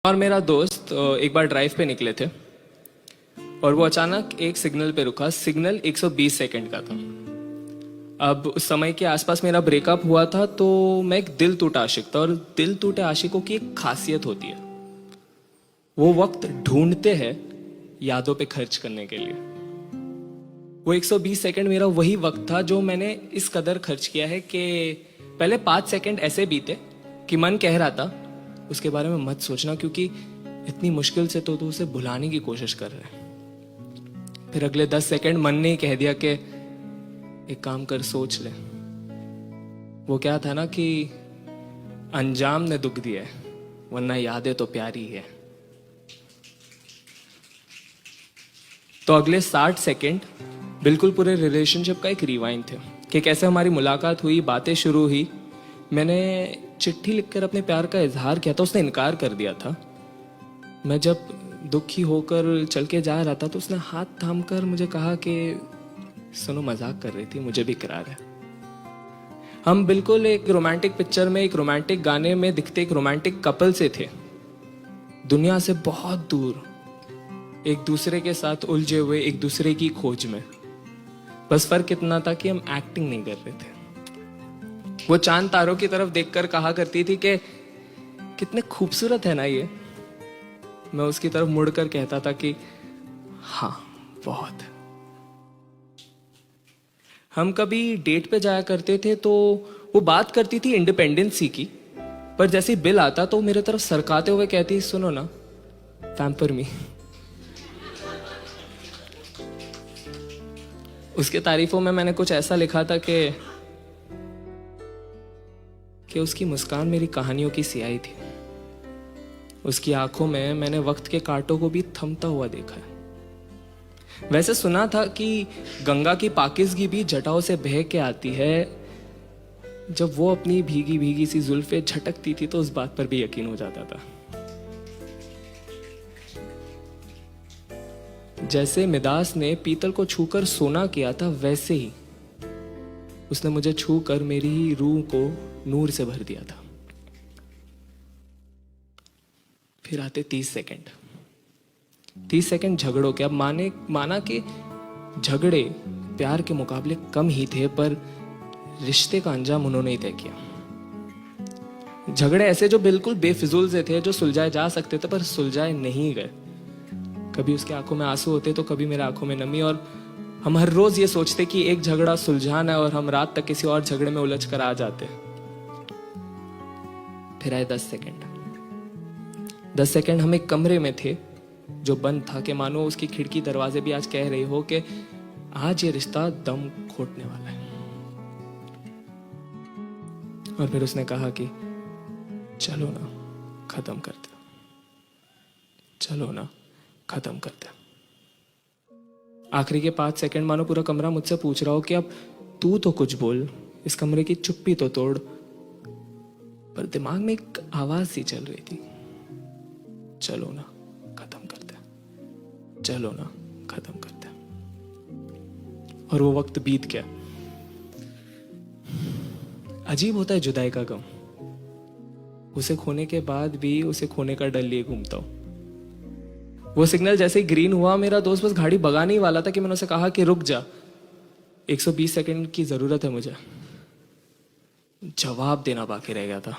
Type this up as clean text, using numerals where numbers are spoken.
और मेरा दोस्त एक बार ड्राइव पे निकले थे और वो अचानक एक सिग्नल पे रुका। सिग्नल 120 सेकंड का था। अब उस समय के आसपास मेरा ब्रेकअप हुआ था, तो मैं एक दिल टूटा आशिक था। और दिल टूटे आशिकों की एक खासियत होती है, वो वक्त ढूंढते हैं यादों पे खर्च करने के लिए। वो 120 सेकंड मेरा वही वक्त था जो मैंने इस कदर खर्च किया है कि पहले 5 सेकंड ऐसे बीते कि मन कह रहा था उसके बारे में मत सोचना, क्योंकि इतनी मुश्किल से तो उसे भुलाने की कोशिश कर रहे हैं। फिर अगले 10 सेकंड मन ने ही कह दिया कि एक काम कर, सोच ले। वो क्या था ना कि अंजाम ने दुख दिया है, वरना यादें तो प्यारी है। तो अगले 60 सेकंड बिल्कुल पूरे रिलेशनशिप का एक रिवाइंड थे कि कैसे हमारी मुलाकात हुई, बातें शुरू हुई। मैंने चिट्ठी लिखकर अपने प्यार का इजहार किया था, उसने इनकार कर दिया था। मैं जब दुखी होकर चल के जा रहा था तो उसने हाथ थाम कर मुझे कहा कि सुनो, मजाक कर रही थी, मुझे भी इकरार है। हम बिल्कुल एक रोमांटिक पिक्चर में, एक रोमांटिक गाने में दिखते एक रोमांटिक कपल से थे, दुनिया से बहुत दूर, एक दूसरे के साथ उलझे हुए, एक दूसरे की खोज में। बस फर्क इतना था कि हम एक्टिंग नहीं कर रहे थे। वो चांद तारों की तरफ देखकर कहा करती थी कि कितने खूबसूरत है ना ये। मैं उसकी तरफ मुड़कर कहता था कि हाँ, बहुत। हम कभी डेट पे जाया करते थे तो वो बात करती थी इंडिपेंडेंसी की, पर जैसे ही बिल आता तो मेरे तरफ सरकाते हुए कहती, सुनो ना, पैम्पर मी। उसके तारीफों में मैंने कुछ ऐसा लिखा था कि उसकी मुस्कान मेरी कहानियों की सियाही थी। उसकी आंखों में मैंने वक्त के कांटों को भी थमता हुआ देखा है। वैसे सुना था कि गंगा की पाकिज़गी भी जटाओं से बह के आती है। जब वो अपनी भीगी भीगी सी जुल्फे झटकती थी तो उस बात पर भी यकीन हो जाता था। जैसे मिदास ने पीतल को छूकर सोना किया था, वैसे ही उसने मुझे छूकर मेरी ही रूह को नूर से भर दिया था। फिर आते 30 सेकंड। 30 सेकंड झगड़ों के। अब माना कि झगड़े प्यार के मुकाबले कम ही थे, पर रिश्ते का अंजाम उन्होंने ही तय किया। झगड़े ऐसे जो बिल्कुल बेफिजूल से थे, जो सुलझाए जा सकते थे पर सुलझाए नहीं गए। कभी उसकी आंखों में आंसू होते तो कभी मेरे आंखों में नमी, और हम हर रोज ये सोचते कि एक झगड़ा सुलझाना है और हम रात तक किसी और झगड़े में उलझ कर आ जाते। फिर आए 10 सेकंड। 10 सेकंड हम एक कमरे में थे जो बंद था, कि मानो उसकी खिड़की दरवाजे भी आज कह रही हो कि आज ये रिश्ता दम घोटने वाला है। और फिर उसने कहा कि चलो ना, खत्म करते, चलो ना, खत्म करते। आखिरी के 5 सेकंड मानो पूरा कमरा मुझसे पूछ रहा हो कि अब तू तो कुछ बोल, इस कमरे की चुप्पी तो तोड़। पर दिमाग में एक आवाज सी चल रही थी, चलो ना, खत्म करते, चलो ना, खत्म करते। और वो वक्त बीत गया। अजीब होता है जुदाई का गम। उसे खोने के बाद भी उसे खोने का डर लिए घूमता हूं। वो सिग्नल जैसे ही ग्रीन हुआ, मेरा दोस्त बस गाड़ी भगाने ही वाला था कि मैंने उसे कहा कि रुक जा, 120 सेकंड की जरूरत है मुझे। जवाब देना बाकी रह गया था।